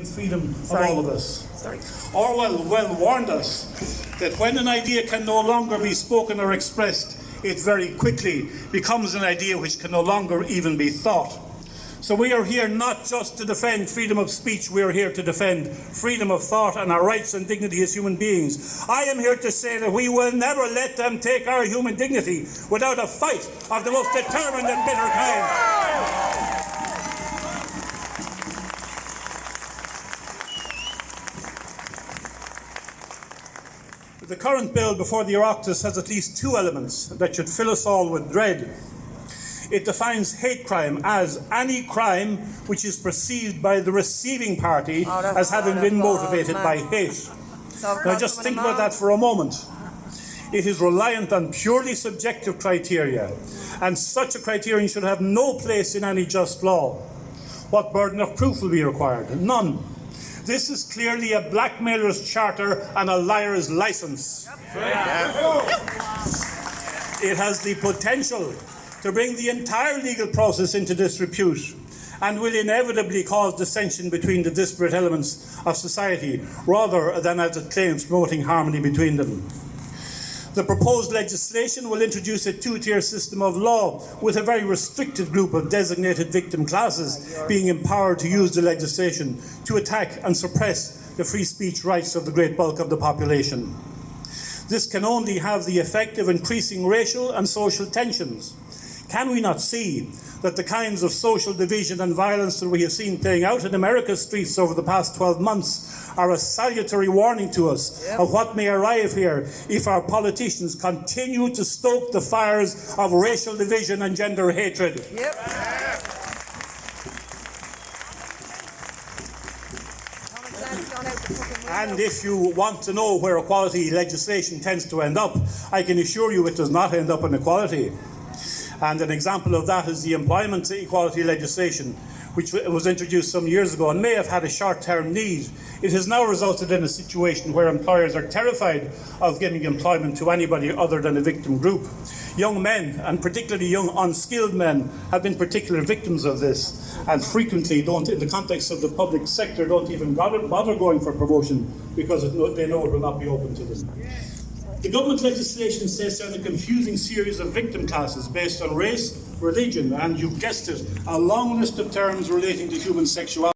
and freedom of all of us. Orwell well warned us that when an idea can no longer be spoken or expressed, it very quickly becomes an idea which can no longer even be thought. So we are here not just to defend freedom of speech, we are here to defend freedom of thought and our rights and dignity as human beings. I am here to say that we will never let them take our human dignity without a fight of the most determined and bitter kind. The current bill before the Oireachtas has at least two elements that should fill us all with dread. It defines hate crime as any crime which is perceived by the receiving party as having been motivated by hate. Now just think about that for a moment. It is reliant on purely subjective criteria, and such a criterion should have no place in any just law. What burden of proof will be required? None. This is clearly a blackmailer's charter and a liar's license. It has the potential to bring the entire legal process into disrepute and will inevitably cause dissension between the disparate elements of society rather than, as it claims, promoting harmony between them. The proposed legislation will introduce a two-tier system of law with a very restricted group of designated victim classes being empowered to use the legislation to attack and suppress the free speech rights of the great bulk of the population. This can only have the effect of increasing racial and social tensions. Can we not see that the kinds of social division and violence that we have seen playing out in America's streets over the past 12 months are a salutary warning to us of what may arrive here if our politicians continue to stoke the fires of racial division and gender hatred? And if you want to know where equality legislation tends to end up, I can assure you it does not end up in equality. And an example of that is the employment equality legislation, which was introduced some years ago and may have had a short-term need. It has now resulted in a situation where employers are terrified of giving employment to anybody other than a victim group. Young men, and particularly young unskilled men, have been particular victims of this and frequently don't, in the context of the public sector, don't even bother going for promotion because they know it will not be open to them. The government legislation sets out a confusing series of victim classes based on race, religion, and you've guessed it, a long list of terms relating to human sexuality.